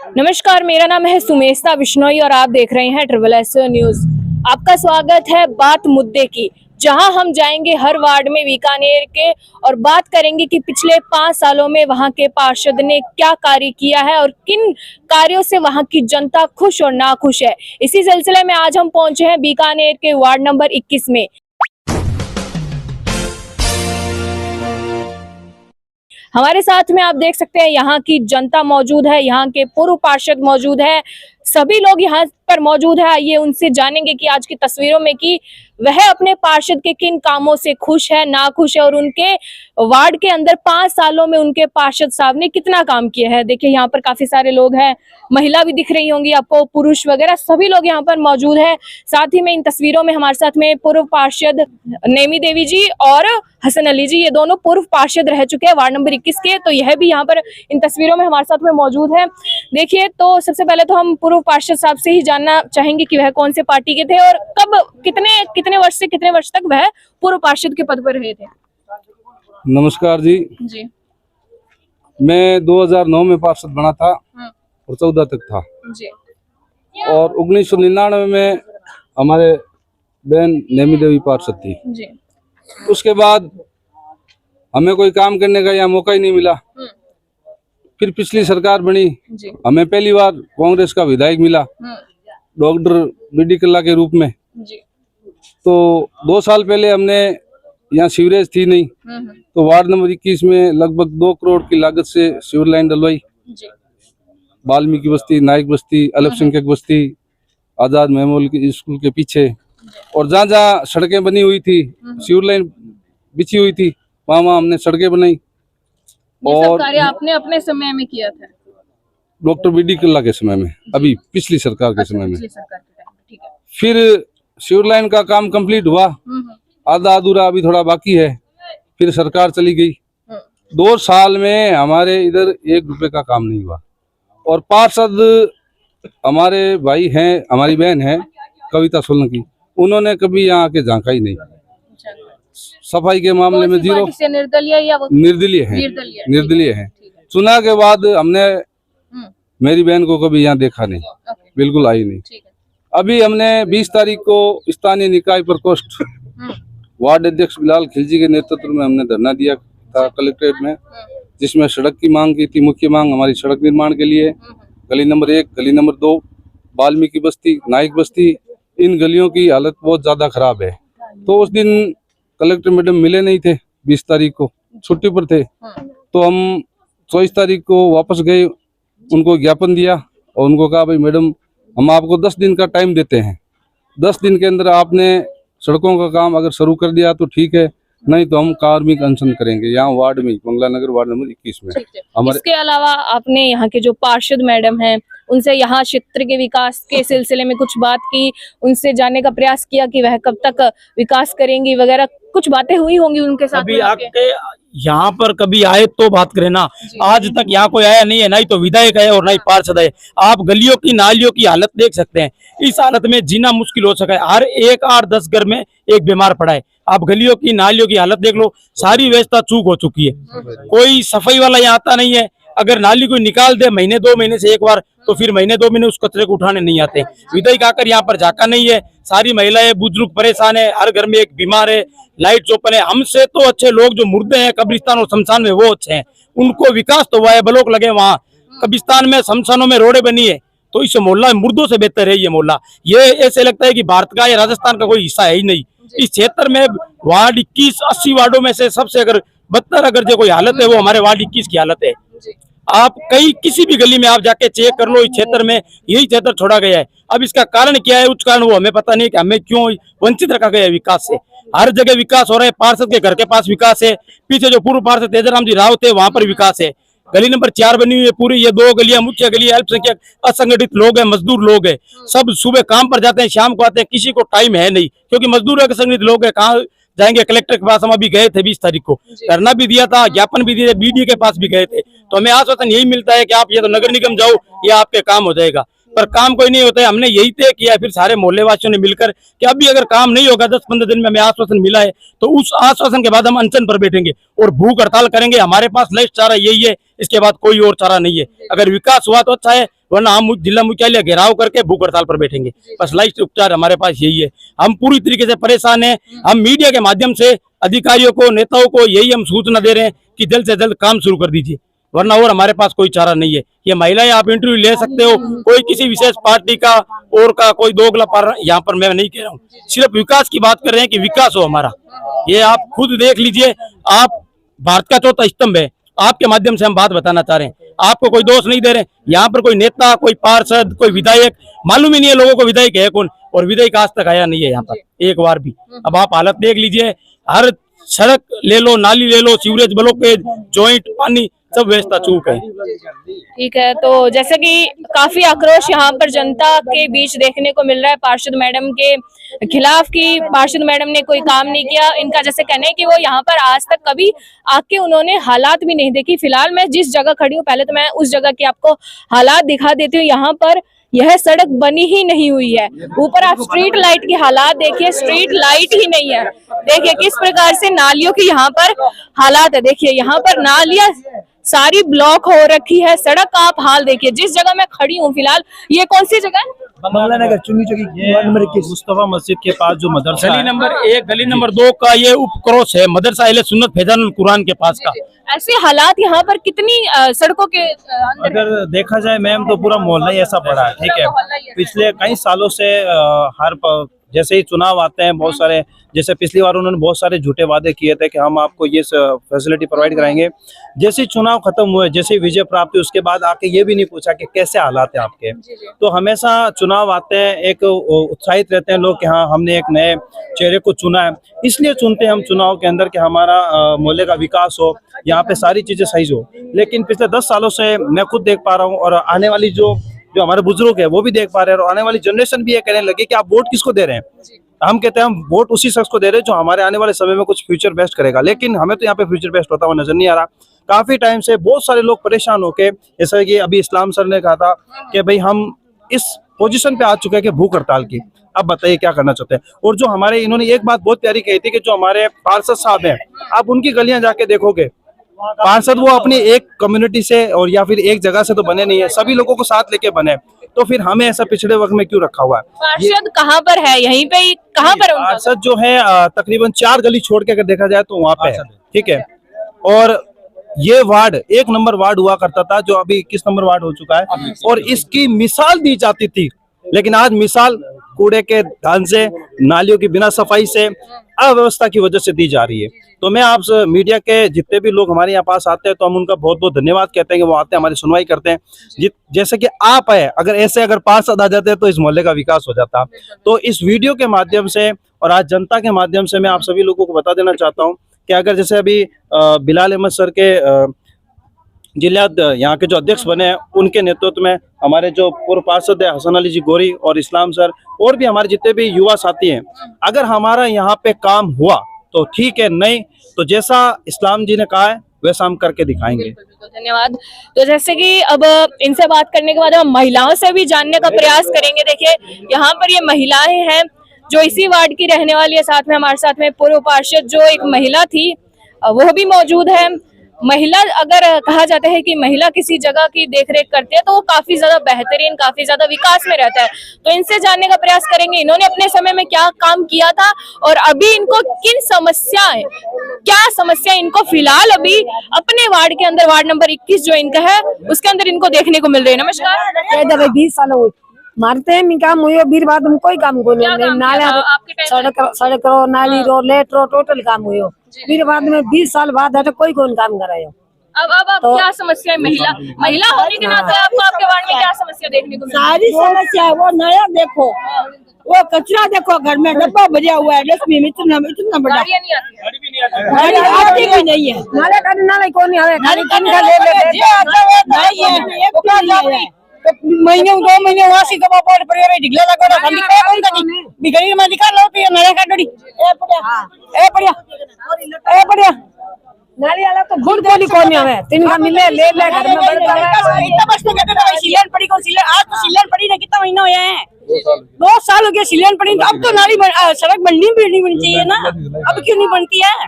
नमस्कार, मेरा नाम है सुमेशा बिश्नोई और आप देख रहे हैं ट्रिपल एस न्यूज। आपका स्वागत है बात मुद्दे की, जहां हम जाएंगे हर वार्ड में बीकानेर के और बात करेंगे कि पिछले 5 सालों में वहां के पार्षद ने क्या कार्य किया है और किन कार्यों से वहां की जनता खुश और नाखुश है। इसी सिलसिले में आज हम पहुंचे हैं बीकानेर के वार्ड नंबर 21 में। हमारे साथ में आप देख सकते हैं यहाँ की जनता मौजूद है, यहाँ के पूर्व पार्षद मौजूद है, सभी लोग यहाँ पर मौजूद है। आइए उनसे जानेंगे कि आज की तस्वीरों में कि वह अपने पार्षद के किन कामों से खुश है, नाखुश है और उनके वार्ड के अंदर 5 सालों में उनके पार्षद साहब ने कितना काम किया है। देखिए यहाँ पर काफी सारे लोग हैं, महिला भी दिख रही होंगी आपको, पुरुष वगैरह सभी लोग यहाँ पर मौजूद है। साथ ही में इन तस्वीरों में हमारे साथ में पूर्व पार्षद नेमी देवी जी और हसन अली जी, ये दोनों पूर्व पार्षद रह चुके हैं वार्ड नंबर 21 के, तो यह भी यहाँ पर इन तस्वीरों में हमारे साथ में मौजूद है। देखिए, तो सबसे पहले तो हम पूर्व पार्षद साहब से ही जानना चाहेंगे कि वह कौन से पार्टी के थे और कब कितने वर्ष से कितने वर्ष तक वह पूर्व पार्षद के पद पर रहे थे। नमस्कार जी। मैं 2009 में पार्षद बना था और 14 तक था जी। और 1999 में हमारे बहन नेमी देवी पार्षद थी जी। उसके बाद हमें कोई काम करने का यहाँ मौका ही नहीं मिला। फिर पिछली सरकार बनी, हमें पहली बार कांग्रेस का विधायक मिला डॉक्टर बीडी कल्ला के रूप में। तो 2 साल पहले हमने यहाँ सीवरेज थी नहीं, तो वार्ड नंबर 21 में लगभग 2 करोड़ की लागत से सीवर लाइन डलवाई। वाल्मीकि बस्ती, नाइक बस्ती, अल्पसंख्यक बस्ती, आजाद मेमोरियल की स्कूल के पीछे, और जहाँ जहाँ सड़कें बनी हुई थी, सीवर लाइन बिछी हुई थी, वहाँ हमने सड़कें बनाई। और कार्य आपने अपने समय में किया था? डॉक्टर बीडी कल्ला के समय में, अभी पिछली सरकार के समय में। ठीक है। फिर सीवर लाइन का काम कंप्लीट हुआ, आधा अधूरा अभी थोड़ा बाकी है। फिर सरकार चली गई। 2 साल में हमारे इधर 1 रुपए का काम नहीं हुआ। और पार्षद हमारे भाई हैं, हमारी बहन है कविता सोलंकी, उन्होंने कभी यहाँ आके झांका ही नहीं। सफाई के मामले में जीरो, निर्दलीय है। चुनाव के बाद हमने मेरी बहन को कभी यहाँ देखा नहीं, बिल्कुल आई नहीं। अभी हमने 20 तारीख को स्थानीय निकाय प्रकोष्ठ वार्ड अध्यक्ष बिलाल खिलजी के नेतृत्व में हमने धरना दिया था कलेक्ट्रेट में, जिसमें सड़क की मांग की थी। मुख्य मांग हमारी सड़क निर्माण के लिए गली नंबर 1, गली नंबर 2, वाल्मीकि बस्ती, नाइक बस्ती, इन गलियों की हालत बहुत ज्यादा खराब है। तो उस दिन कलेक्टर मैडम मिले नहीं थे, 20 तारीख को छुट्टी पर थे। तो हम 24 तारीख को वापस गए, उनको ज्ञापन दिया और उनको कहा भाई मैडम, हम आपको 10 दिन का टाइम देते हैं, 10 दिन के अंदर आपने सड़कों का काम अगर शुरू कर दिया तो ठीक है, नहीं तो हम कार्मिक अनशन करेंगे यहाँ वार्ड में, बंगला नगर वार्ड नंबर 21 में। इसके अलावा आपने यहाँ के जो पार्षद मैडम हैं उनसे यहाँ क्षेत्र के विकास के सिलसिले में कुछ बात की, उनसे जानने का प्रयास किया कि वह कब तक विकास करेंगी वगैरह, कुछ बातें हुई होंगी उनके साथ? अभी आपके यहाँ पर कभी आए तो बात करें ना, आज तक यहाँ कोई आया नहीं है, नहीं तो विधायक है और नहीं पार्षद है। आप गलियों की नालियों की हालत देख सकते हैं, इस हालत में जीना मुश्किल हो सका है। हर 1 8-10 घर में एक बीमार पड़ा है। आप गलियों की नालियों की हालत देख लो, सारी व्यवस्था चूक हो चुकी है। कोई सफाई वाला यहाँ आता नहीं है। अगर नाली कोई निकाल दे महीने 2 महीने से एक बार, तो फिर महीने 2 महीने उस कचरे को उठाने नहीं आते। विधायक आकर यहाँ पर झाका नहीं है। सारी महिलाएं बुजुर्ग परेशान है, हर घर में एक बीमार है, लाइट चौपन है। हमसे तो अच्छे लोग जो मुर्दे हैं कब्रिस्तान और शमशान में, वो अच्छे हैं, उनको विकास तो हुआ है, ब्लॉक लगे वहाँ कब्रिस्तान में, शमशानों में रोडें बनी है। तो इस मोहल्ला मुर्दों से बेहतर है ये मोहल्ला। ये ऐसे लगता है कि भारत का या राजस्थान का कोई हिस्सा है ही नहीं। इस क्षेत्र में वार्ड 21 80 वार्डों में से सबसे अगर बदतर अगर जो कोई हालत है वो हमारे वार्ड 21 की हालत है। आप किसी भी गली में आप जाके चेक कर लो, इस क्षेत्र में यही क्षेत्र छोड़ा गया है। अब इसका कारण क्या है, उच्च कारण वो हमें पता नहीं कि हमें क्यों वंचित रखा गया है विकास से। हर जगह विकास हो रहा है, पार्षद के घर के पास विकास है, पीछे जो पूर्व पार्षद तेजराम जी राव थे वहां पर विकास है। गली नंबर 4 बनी हुई है पूरी, ये 2 गलियां मुख्य गली, अल्पसंख्यक असंगठित लोग हैं, मजदूर लोग हैं, सब सुबह काम पर जाते हैं, शाम को आते हैं, किसी को टाइम है नहीं, क्योंकि मजदूर असंगठित लोग हैं। कहाँ जाएंगे? कलेक्टर के पास हम अभी गए थे 20 तारीख को, धरना भी दिया था, ज्ञापन भी दिए, बीडी के पास भी गए थे। तो हमें आश्वासन यही मिलता है कि आप ये तो नगर निगम जाओ, ये आपके काम हो जाएगा, पर काम कोई नहीं होता है। हमने यही तय किया फिर सारे मोहल्ले वासियों ने मिलकर कि अभी अगर काम नहीं होगा 10-15 दिन में हमें आश्वासन मिला है, तो उस आश्वासन के बाद हम अनशन पर बैठेंगे और भूख हड़ताल करेंगे। हमारे पास लास्ट चारा यही है, इसके बाद कोई और चारा नहीं है। अगर विकास हुआ तो अच्छा है, वरना हम जिला मुख्यालय घेराव करके भूख हड़ताल पर बैठेंगे। बस लास्ट उपचार हमारे पास यही है। हम पूरी तरीके से परेशान हैं। हम मीडिया के माध्यम से अधिकारियों को, नेताओं को यही हम सूचना दे रहे हैं कि जल्द से जल्द काम शुरू कर दीजिए, वरना और हमारे पास कोई चारा नहीं है। ये महिलाएं आप इंटरव्यू ले सकते हो, कोई किसी विशेष पार्टी का और का कोई दोगला पार यहाँ पर मैं नहीं कह रहा हूँ। सिर्फ विकास की बात कर रहे हैं कि विकास हो हमारा। ये आप खुद देख लीजिए, आप भारत का चौथा स्तंभ है। आपके माध्यम से हम बात बताना चाह रहे हैं, आपको कोई दोष नहीं दे रहे। यहाँ पर कोई नेता, कोई पार्षद, कोई विधायक, मालूम ही नहीं है लोगों को विधायक है कौन, और विधायक आज तक आया नहीं है यहाँ पर एक बार भी। अब आप हालत देख लीजिए, हर सड़क ले लो, नाली ले लो, सीवरेज ब्लॉकेज, जॉइंट, पानी, सब व्यवस्था चूक है। ठीक है, तो जैसे कि काफी आक्रोश यहाँ पर जनता के बीच देखने को मिल रहा है पार्षद मैडम के खिलाफ कि पार्षद मैडम ने कोई काम नहीं किया। इनका जैसे कहना है कि वो यहाँ पर आज तक कभी आके उन्होंने हालात भी नहीं देखी। फिलहाल मैं जिस जगह खड़ी हूँ, पहले तो मैं उस जगह की आपको हालात दिखा देती हूँ। यहाँ पर यह सड़क बनी ही नहीं हुई है। ऊपर आप स्ट्रीट लाइट की हालात देखिए, स्ट्रीट लाइट ही नहीं है। देखिए किस प्रकार से नालियों की यहाँ पर हालात है। देखिए यहाँ पर नालियां सारी ब्लॉक हो रखी है। सड़क का आप हाल देखिए। जिस जगह मैं खड़ी हूँ फिलहाल, ये कौन सी जगह है? बंगला नगर चुनी चौकी नंबर 21 मुस्तफा मस्जिद के पास जो मदरसा गली है, नंबर 1, गली नंबर 2 का ये उपक्रॉस है, मदरसा अहले सुन्नत फैजानुल कुरान के पास का। ऐसे हालात यहाँ पर कितनी सड़कों के अंदर है? अगर देखा जाए मैम तो पूरा मोहल्ला ही ऐसा पड़ा है। ठीक है, पिछले कई सालों से जैसे ही चुनाव आते हैं, बहुत सारे, जैसे पिछली बार उन्होंने बहुत सारे झूठे वादे किए थे कि हम आपको ये फैसिलिटी प्रोवाइड कराएंगे। जैसे ही चुनाव खत्म हुए, जैसे ही विजय प्राप्त हुई, उसके बाद आके ये भी नहीं पूछा कि कैसे हालात हैं आपके। तो हमेशा चुनाव आते हैं, एक उत्साहित रहते हैं लोग कि हाँ हमने एक नए चेहरे को चुना है। इसलिए चुनते हैं हम चुनाव के अंदर कि हमारा मोहल्ले का विकास हो, यहाँ पे सारी चीजें सही हो। लेकिन पिछले 10 सालों से मैं खुद देख पा रहा हूँ, और आने वाली जो हमारे बुजुर्ग है वो भी देख पा रहे हैं, और आने वाली जनरेशन भी ये कहने लगे कि आप वोट किसको दे रहे हैं। हम कहते हैं हम वोट उसी शख्स को दे रहे हैं जो हमारे आने वाले समय में कुछ फ्यूचर बेस्ट करेगा। लेकिन हमें तो यहाँ पे फ्यूचर बेस्ट होता हुआ नजर नहीं आ रहा। काफी टाइम से बहुत सारे लोग परेशान होके, जैसा कि अभी इस्लाम सर ने कहा था कि भाई हम इस पोजीशन पे आ चुके हैं कि भूख हड़ताल की। अब बताइए क्या करना चाहते हैं। और जो हमारे, इन्होंने एक बात बहुत प्यारी कही थी कि जो हमारे पार्षद साहब हैं, आप उनकी गलियां जाके देखोगे, पार्षद वो अपनी एक कम्युनिटी से और या फिर एक जगह से तो बने नहीं है, सभी लोगों को साथ लेके बने। तो फिर हमें ऐसा पिछड़े वर्ग में क्यों रखा हुआ है? पार्षद कहाँ पर है? यहीं पे ही? कहाँ पर है उनका? पार्षद जो है तकरीबन 4 गली छोड़ के अगर देखा जाए तो वहाँ पे है। ठीक है, और ये वार्ड 1 नंबर वार्ड हुआ करता था, जो अभी 21 नंबर वार्ड हो चुका है, और इसकी मिसाल दी जाती थी। लेकिन आज मिसाल कूड़े के ढंग से, नालियों की बिना सफाई से, अव्यवस्था की वजह से दी जा रही है। तो मैं आप मीडिया के जितने भी लोग हमारे यहाँ पास आते हैं, तो हम उनका बहुत बहुत धन्यवाद कहते हैं कि वो आते हैं, हमारी सुनवाई करते हैं। जैसे कि आप है, अगर ऐसे अगर पार्षद आ जाते हैं तो इस मोहल्ले का विकास हो जाता। तो इस वीडियो के माध्यम से और आज जनता के माध्यम से मैं आप सभी लोगों को बता देना चाहता हूँ कि अगर जैसे अभी बिलाल अहमद सर के जिला यहाँ के जो अध्यक्ष बने हैं, उनके नेतृत्व में हमारे जो पूर्व पार्षद है हसन अली जी गोरी और इस्लाम सर, और भी हमारे जितने भी युवा साथी हैं, अगर हमारा यहाँ पे काम हुआ तो ठीक है, नहीं तो जैसा इस्लाम जी ने कहा है वैसा हम करके दिखाएंगे। बिल्कुल, धन्यवाद। तो जैसे कि अब इनसे बात करने के बाद हम महिलाओं से भी जानने का प्रयास करेंगे। देखिए यहाँ पर ये महिलाएं हैं जो इसी वार्ड की रहने वाली है। साथ में हमारे साथ में पूर्व पार्षद जो एक महिला थी वो भी मौजूद है। महिला, अगर कहा जाता है कि महिला किसी जगह की देखरेख करती है तो वो काफी ज्यादा बेहतरीन, काफी ज्यादा विकास में रहता है। तो इनसे जानने का प्रयास करेंगे इन्होंने अपने समय में क्या काम किया था और अभी इनको किन समस्याएं, क्या समस्या इनको फिलहाल अभी अपने वार्ड के अंदर, वार्ड नंबर 21 जो इनका है उसके अंदर इनको देखने को मिल रही है। नमस्कार। 20 साल हो मारते हैं काम हुए बीर बाद में कोई काम को नहीं, नाला सड़क रो, नाली रो, लेट रो, टोटल काम हुए फिर बाद में 20 साल बाद है तो कोई कौन काम करायो। अब तो क्या समस्या है? महिला होने के नाते आपको आपके वार्ड में क्या समस्या देखने को मिली? सारी समस्या है। वो नया देखो, वो कचरा देखो, घर में डब्बा भरा हुआ है, डस्टबिन इतना बड़ा, गाड़ियां नहीं आती, गाड़ी आती भी नहीं है। नाले का नाले कौन है? महीने 2 महीने वहाँ से कब पर परिवार ढिगला लगा रहा हम क्या कौन करती बिगड़ी में दिखा लो तो ये नया का डोरी ए बढ़िया नाली वाला तो खुद बोली कौन है? 3 का मिले ले ले घर में बड़का इतना बस में कहते थे सिलेंडर पड़ी को सिलेंडर, आज तो सिलेंडर पड़ी ने कितना महीना हुए हैं? 2 साल हो गए सिलेंडर पड़ी। अब तो नाली सड़क बननी चाहिए ना, अब क्यों नहीं बनती है?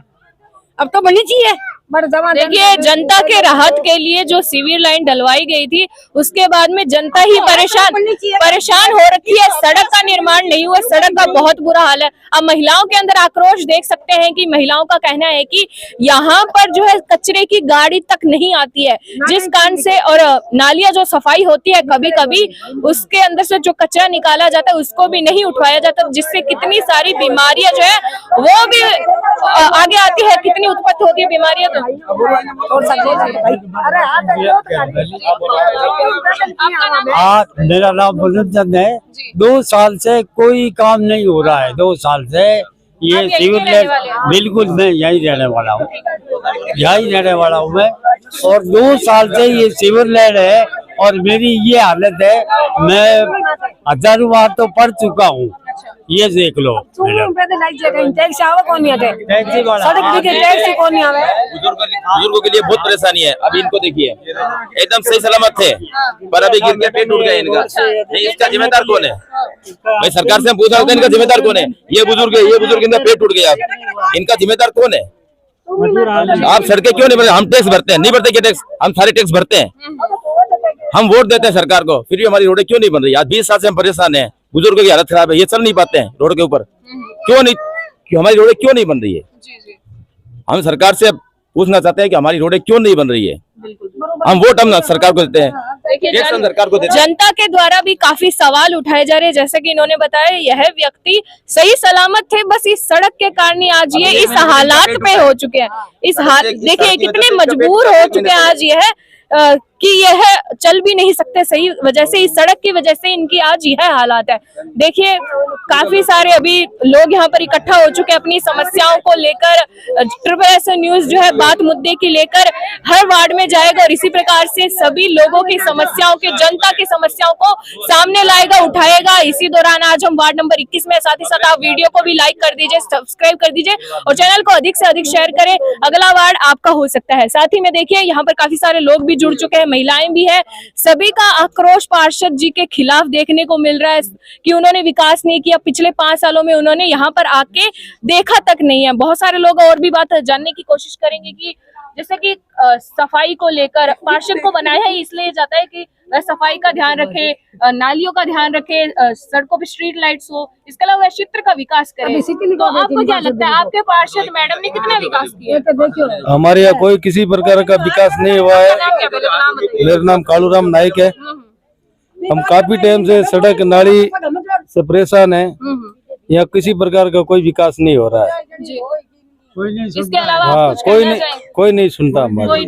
अब तो बननी चाहिए। देखिए, जनता के राहत के लिए जो सीवर लाइन डलवाई गई थी, उसके बाद में जनता ही परेशान हो रखी है। सड़क का निर्माण नहीं हुआ, सड़क का बहुत बुरा हाल है। अब महिलाओं के अंदर आक्रोश देख सकते हैं कि महिलाओं का कहना है कि यहाँ पर जो है कचरे की गाड़ी तक नहीं आती है, जिस कारण से, और नालियां जो सफाई होती है कभी कभी उसके अंदर से जो कचरा निकाला जाता है उसको भी नहीं उठवाया जाता, जिससे कितनी सारी बीमारियां जो है वो भी आगे आती है, कितनी उत्पत्ति होती है बीमारियां। तो मेरा नाम बुलंद चंद है। 2 साल से कोई काम नहीं हो रहा है। 2 साल से ये सीवर लाइन, बिल्कुल मैं यही रहने वाला हूँ, यही रहने वाला हूँ मैं। और 2 साल से ये सीवर लाइन है और मेरी ये हालत है, मैं 1000 बार तो पढ़ चुका हूँ। ये देख लो, बुजुर्गों के लिए बहुत परेशानी है। अभी इनको देखिए, एकदम सही सलामत थे, पर अभी गिर के पेट टूट गया इनका। नहीं, इसका जिम्मेदार कौन है भाई? सरकार से हम पूछ रहे हैं, इनका जिम्मेदार कौन है? ये बुजुर्ग इनका पेट टूट गया, इनका जिम्मेदार कौन है? आप सड़कें क्यों नहीं भरते? हम टैक्स भरते हैं, नहीं भरते क्या टैक्स? हम सारे टैक्स भरते हैं, हम वोट देते हैं सरकार को, फिर भी हमारी रोडें क्यों नहीं बन रही? आज 20 साल से हम परेशान हैं, बुजुर्गों की हालत खराब है, ये चल नहीं पाते हैं रोड के ऊपर। क्यों नहीं, हमारी रोडें क्यों नहीं बन रही है? हम सरकार से पूछना चाहते हैं कि हमारी रोडें क्यों नहीं बन रही है। हम वोट हम सरकार को देते हैं, टैक्स हम सरकार को देते हैं। जनता के द्वारा भी काफी सवाल उठाए जा रहे हैं, जैसे कि इन्होंने बताया यह व्यक्ति सही सलामत थे, बस इस सड़क के कारण आज ये इस हालात पे हो चुके हैं। इस हाल देखिए कितने मजबूर हो चुके हैं आज यह कि यह चल भी नहीं सकते सही वजह से, इस सड़क की वजह से इनकी आज यह हालात है। देखिए काफी सारे अभी लोग यहाँ पर इकट्ठा हो चुके हैं अपनी समस्याओं को लेकर। SSS न्यूज जो है बात मुद्दे की लेकर हर वार्ड में जाएगा और इसी प्रकार से सभी लोगों की समस्याओं के, जनता की समस्याओं को सामने लाएगा, उठाएगा। इसी दौरान आज हम वार्ड नंबर 21 में, साथ ही साथ आप वीडियो को भी लाइक कर दीजिए, सब्सक्राइब कर दीजिए और चैनल को अधिक से अधिक शेयर करें। अगला वार्ड आपका हो सकता है। साथ ही में देखिए यहाँ पर काफी सारे लोग भी जुड़ चुके हैं, महिलाएं भी है। सभी का आक्रोश पार्षद जी के खिलाफ देखने को मिल रहा है कि उन्होंने विकास नहीं किया। पिछले 5 सालों में उन्होंने यहाँ पर आके देखा तक नहीं है। बहुत सारे लोग और भी बात जानने की कोशिश करेंगे कि जैसे कि सफाई को लेकर पार्षद को बनाया है इसलिए जाता है कि वह सफाई का ध्यान रखे, नालियों का ध्यान रखे, सड़कों पे स्ट्रीट लाइट्स हो, इसके अलावा क्षेत्र का विकास करे। तो आपको क्या लगता है आपके पार्षद मैडम ने कितना विकास किया? हमारे यहाँ कोई किसी प्रकार का विकास नहीं हुआ है। मेरा नाम कालूराम नाइक है। हम काफी टाइम से सड़क नाली से परेशान है, यहाँ किसी प्रकार का कोई विकास नहीं हो रहा है। इसके अलावा हाँ, कोई नहीं सुनता हमारी।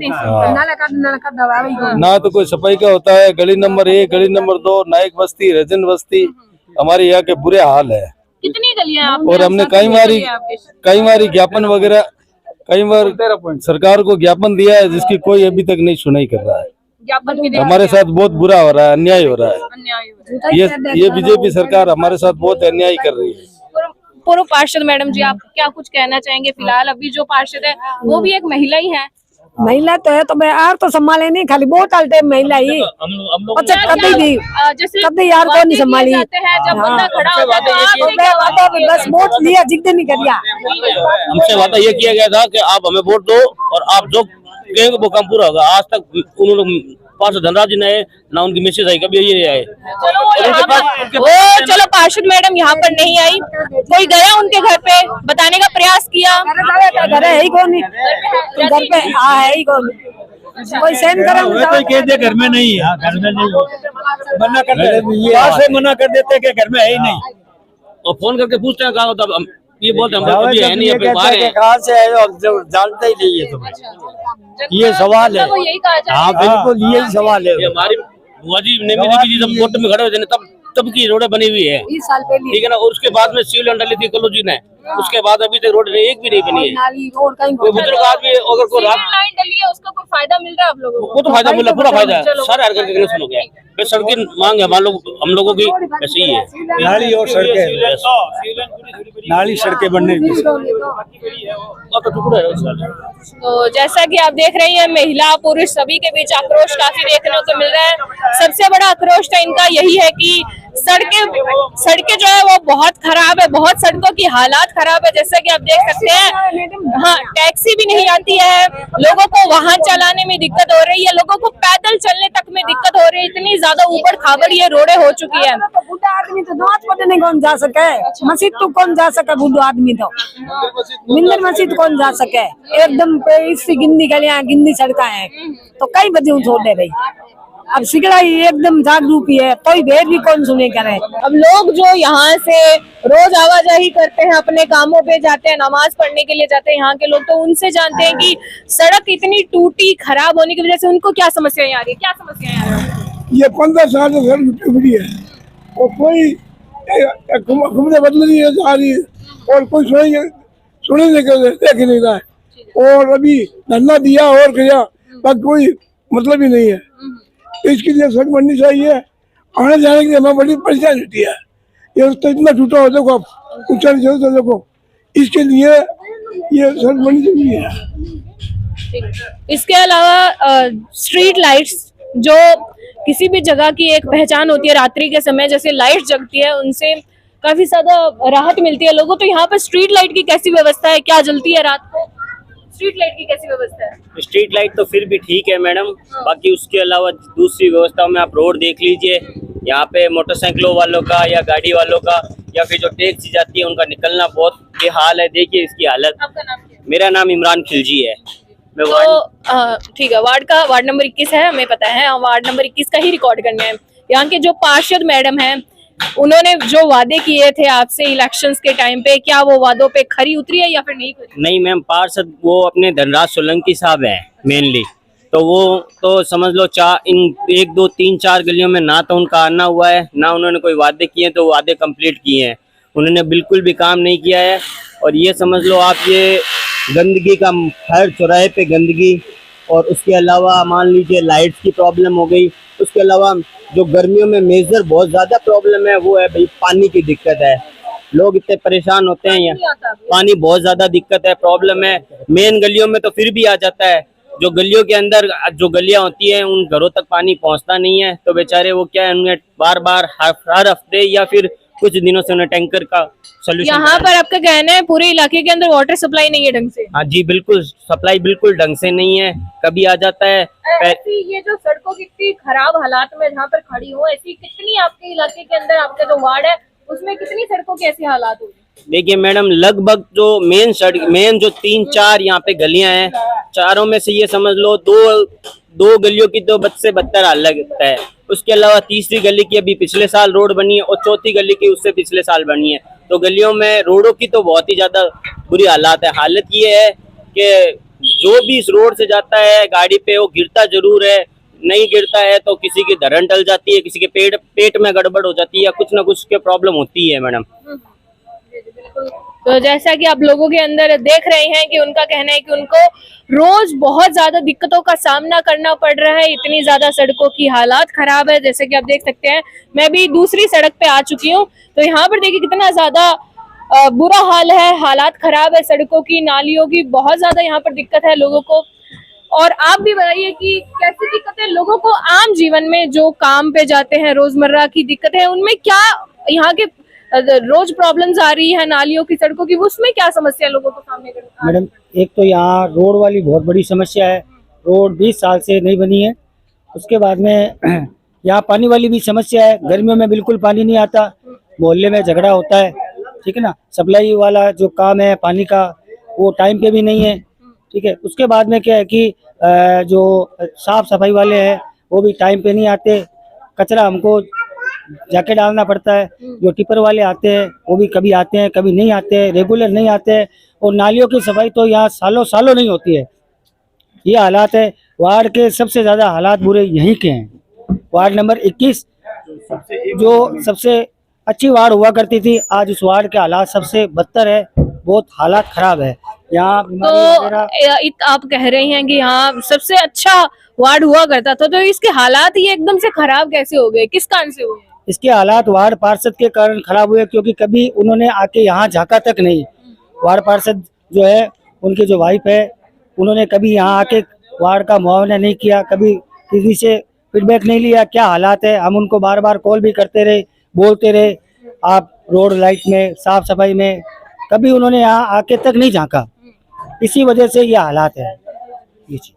ना तो कोई सफाई का होता है। गली नंबर 1, गली नंबर 2, नाइक बस्ती, रजन बस्ती, हमारे यहाँ के बुरे हाल है। कितनी गलियां आप? और हमने कई बार ज्ञापन वगैरह, कई बार सरकार को ज्ञापन दिया है, जिसकी कोई अभी तक नहीं सुनाई कर रहा है। ज्ञापन भी हमारे साथ बहुत बुरा हो रहा है, अन्याय हो रहा है। ये बीजेपी सरकार हमारे साथ बहुत अन्याय कर रही है। पूर्व पार्षद मैडम जी, आप क्या कुछ कहना चाहेंगे? फिलहाल अभी जो पार्षद है वो भी एक महिला ही है। महिला तो है, तो मैं यार तो संभाले नहीं, खाली बहुत आलते महिला ही। अच्छा कभी भी कभी यार को नहीं संभाली। जब बंदा खड़ा होता है तो आप बस वोट लिया, जिद नहीं कर दिया। हमसे वादा ये किया गया था कि आप हमें वोट दो और आप जो कहेंगे वो काम पूरा होगा। आज तक उन्होंने पार्षद धनराज जी ने ना उनकी मैसेज आई, कभी ये आए। चलो पार्षद मैडम यहाँ पर नहीं आई, कोई गया उनके घर पे बताने का प्रयास किया? घर है ही कौन, घर पे है ही कौन, कोई सहन करे कोई कह दे घर में नहीं है, घर में नहीं, मना कर देते, मना कर देते कि घर में है ही नहीं। और फोन करके पूछते हैं कहाँ हो, तब ये बोलते हैं हम है नहीं, कहाँ से है अब जानते ही नहीं है तुम्हें। ये सवाल है। यही कहा हाँ बिल्कुल यही सवाल है। हमारी बुआ जी ने भी जब कोर्ट में खड़े हुए तब की रोड बनी हुई है, ठीक है ना। और उसके बाद में सील डाली थी कल्लू जी ने, उसके बाद अभी तक रोड एक भी नहीं बनी है। कोई बुजुर्ग आदमी अगर कोई लाइन डली है उसका कोई फायदा मिल रहा है आप लोगों को? वो तो फायदा मिल रहा है, पूरा फायदा है। सारे हर करके कनेक्शन हो गया है। बस सड़क की मांग है हम लोगों की, ऐसे ही है। नाली और सड़कें, नाली सड़कें बनने की तो जैसा कि आप देख रही हैं, महिला पुरुष सभी के बीच आक्रोश काफी देखने को मिल रहा है। सबसे बड़ा आक्रोश तो इनका यही है कि सड़कें जो है वो बहुत खराब है, बहुत सड़कों की हालात खराब है, जैसा कि आप देख सकते हैं। हाँ, टैक्सी भी नहीं आती है, लोगों को वाहन चलाने में दिक्कत हो रही है, लोगों को पैदल चलने तक में दिक्कत हो रही है, इतनी ज्यादा ऊबड़ खाबड़ ये रोडें हो चुकी है। तो बूढ़ा आदमी तो नमाज पढ़ने कौन जा सके, मस्जिद तो कौन जा सके, बूढ़ा आदमी तो मंदिर मस्जिद कौन जा सके, एकदम पे इससे गिंदी गलियां गिंदी सड़का है, तो कई बजे छोड़ भाई। अब सिगड़ा ही एकदम जागरूक ही है, कोई भेद भी कौन सुने करे। अब लोग जो यहाँ से रोज आवाजाही करते हैं, अपने कामों पे जाते हैं, नमाज पढ़ने के लिए जाते हैं, यहाँ के लोग तो उनसे जानते हैं कि सड़क इतनी टूटी खराब होने की वजह से उनको क्या समस्याएं आ रही है, क्या समस्याएं आ रही है। ये 15 साल से सड़क टूटी पड़ी है और कोई घूमने बदल नहीं आ रही है और कोई सुने देख नहीं रहा है। और अभी धरना दिया और किया पर कोई मतलब ही नहीं है। इसके लिए सड़क बननी चाहिए, आने जाने के लिए हमें बड़ी परेशानी होती है। ये तो इतना टूटा हो देखो, ऊंचा जरूरत देखो, इसके लिए ये सड़क बननी चाहिए है। इसके अलावा स्ट्रीट लाइट्स जो किसी भी जगह की एक पहचान होती है, रात्रि के समय जैसे लाइट जगती है उनसे काफी ज्यादा राहत मिलती है लोगों। तो यहाँ पर स्ट्रीट लाइट की कैसी व्यवस्था है, क्या जलती है रात को, स्ट्रीट लाइट की कैसी व्यवस्था है? स्ट्रीट लाइट तो फिर भी ठीक है मैडम, बाकी उसके अलावा दूसरी व्यवस्थाओं में आप रोड देख लीजिए, यहाँ पे मोटरसाइकिलों वालों का या गाड़ी वालों का या फिर जो टैक्सी जाती है उनका निकलना बहुत बेहाल है। देखिए इसकी हालत। आपका नाम क्या है? मेरा नाम इमरान खिलजी है। मैं तो ठीक है, वार्ड नंबर 21 है, हमें पता है, वार्ड नंबर 21 का ही रिकॉर्ड करना है। यहाँ के जो पार्षद मैडम हैं उन्होंने जो वादे किए थे आपसे इलेक्शंस के टाइम पे, क्या वो वादों पे खरी उतरी है या फिर नहीं खरी? नहीं मैम, पार्षद वो अपने धनराज सोलंकी साहब हैं मेनली, तो वो तो समझ लो 1 2 3 4 गलियों में ना तो उनका आना हुआ है, ना उन्होंने कोई वादे किए तो वादे कंप्लीट किए हैं। उन्होंने बिल्कुल भी काम नहीं किया है। और ये समझ लो आप, ये गंदगी का हर चौराहे पे गंदगी, और उसके अलावा मान लीजिए लाइट्स की प्रॉब्लम हो गई। उसके अलावा जो गर्मियों में मेजर बहुत ज्यादा प्रॉब्लम है वो है भाई पानी की दिक्कत है। लोग इतने परेशान होते हैं, यहाँ पानी बहुत ज्यादा दिक्कत है, प्रॉब्लम है। मेन गलियों में तो फिर भी आ जाता है, जो गलियों के अंदर जो गलियां होती हैं उन घरों तक पानी पहुंचता नहीं है। तो बेचारे वो क्या है, उन्हें बार बार हर हफ्ते या फिर कुछ दिनों से उन्हें टैंकर का सोल्यूशन। यहाँ पर आपका कहना है पूरे इलाके के अंदर वाटर सप्लाई नहीं है ढंग से? हाँ जी बिल्कुल, सप्लाई बिल्कुल ढंग से नहीं है, कभी आ जाता है। ऐसी ये जो सड़कों की इतनी खराब हालात में जहाँ पर खड़ी हो, ऐसी कितनी आपके इलाके के अंदर, आपका जो वार्ड है उसमें कितनी सड़कों की ऐसी हालात हो? देखिए मैडम, लगभग जो मेन जो 3-4 यहाँ पे गलियां हैं, चारों में से ये समझ लो दो गलियों की तो बद से बदतर हालत है। उसके अलावा तीसरी गली की अभी पिछले साल रोड बनी है और चौथी गली की उससे पिछले साल बनी है। तो गलियों में रोडों की तो बहुत ही ज्यादा बुरी हालात है। हालत ये है कि जो भी इस रोड से जाता है गाड़ी पे वो गिरता जरूर है, नहीं गिरता है तो किसी की धड़न टल जाती है, किसी के पेट में गड़बड़ हो जाती है, या कुछ ना कुछ के प्रॉब्लम होती है मैडम। तो जैसा कि आप लोगों के अंदर देख रहे हैं कि उनका कहना है कि उनको रोज बहुत ज्यादा दिक्कतों का सामना करना पड़ रहा है, इतनी ज्यादा सड़कों की हालात खराब है। जैसे कि आप देख सकते हैं, मैं भी दूसरी सड़क पे आ चुकी हूँ, तो यहाँ पर देखिए कितना ज्यादा बुरा हाल है, हालात खराब है सड़कों की, नालियों की बहुत ज्यादा यहाँ पर दिक्कत है लोगों को। और आप भी बताइए कि कैसी दिक्कतें लोगों को आम जीवन में जो काम पे जाते हैं, रोजमर्रा की दिक्कतें हैं, उनमें क्या यहाँ के रोज प्रॉब्लम्स आ रही है नालियों की, सड़कों की, उसमें क्या समस्या लोगों को सामने करनी? मैडम, एक तो यहाँ रोड वाली बहुत बड़ी समस्या है, रोड 20 साल से नहीं बनी है। उसके बाद में यहाँ पानी वाली भी समस्या है, गर्मियों में बिल्कुल पानी नहीं आता, मोहल्ले में झगड़ा होता है, ठीक है ना। सप्लाई वाला जो काम है पानी का वो टाइम पे भी नहीं है, ठीक है। उसके बाद में क्या है कि जो साफ सफाई वाले हैं वो भी टाइम पे नहीं आते, कचरा हमको जाके डालना पड़ता है। जो टिपर वाले आते हैं वो भी कभी आते हैं कभी नहीं आते हैं, रेगुलर नहीं आते हैं। और नालियों की सफाई तो यहाँ सालों सालों नहीं होती है। ये हालात है। वार्ड के सबसे ज्यादा हालात बुरे यहीं के हैं। वार्ड नंबर 21 जो सबसे अच्छी वार्ड हुआ करती थी, आज उस वार्ड के हालात सबसे बदतर है, बहुत हालात खराब है यहाँ। तो आप कह रहे हैं कि यहाँ सबसे अच्छा वार्ड हुआ करता था, तो इसके हालात ये एकदम से खराब कैसे हो गए, किस कारण से हुए? इसके हालात वार्ड पार्षद के कारण खराब हुए, क्योंकि कभी उन्होंने आके यहाँ झांका तक नहीं। वार्ड पार्षद जो है, उनकी जो वाइफ है, उन्होंने कभी यहाँ आके वार्ड का मुआवना नहीं किया, कभी किसी से फीडबैक नहीं लिया क्या हालात है। हम उनको बार बार कॉल भी करते रहे, बोलते रहे। आप रोड लाइट में, साफ सफाई में कभी उन्होंने यहाँ आके तक नहीं झांका। इसी वजह से ये हालात है। ये चीज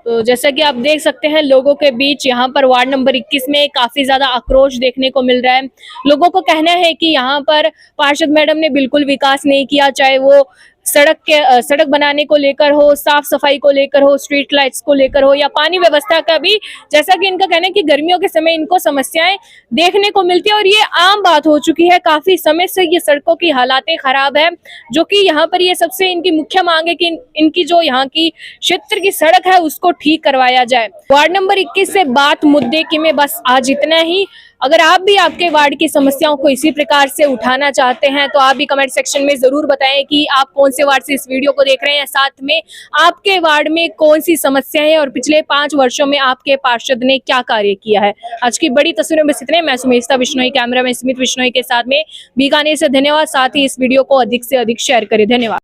तो जैसा कि आप देख सकते हैं लोगों के बीच यहाँ पर वार्ड नंबर 21 में काफी ज्यादा आक्रोश देखने को मिल रहा है। लोगों को कहना है कि यहाँ पर पार्षद मैडम ने बिल्कुल विकास नहीं किया, चाहे वो सड़क बनाने को लेकर हो, साफ सफाई को लेकर हो, स्ट्रीट लाइट्स को लेकर हो, या पानी व्यवस्था का भी। जैसा कि इनका कहना है कि गर्मियों के समय इनको समस्याएं देखने को मिलती है और ये आम बात हो चुकी है। काफी समय से ये सड़कों की हालातें खराब है, जो कि यहाँ पर ये सबसे इनकी मुख्य मांग है कि इनकी जो यहाँ की क्षेत्र की सड़क है उसको ठीक करवाया जाए। वार्ड नंबर 21 से बात मुद्दे की में बस आज इतना ही। अगर आप भी आपके वार्ड की समस्याओं को इसी प्रकार से उठाना चाहते हैं तो आप भी कमेंट सेक्शन में जरूर बताएं कि आप कौन से वार्ड से इस वीडियो को देख रहे हैं, साथ में आपके वार्ड में कौन सी समस्या है और पिछले 5 वर्षों में आपके पार्षद ने क्या कार्य किया है। आज की बड़ी तस्वीरों में इतने। मैं सुमेशता बिश्नोई, कैमरा में स्मित बिश्नोई के साथ में बीकानेर से। धन्यवाद। साथ ही इस वीडियो को अधिक से अधिक शेयर करें। धन्यवाद।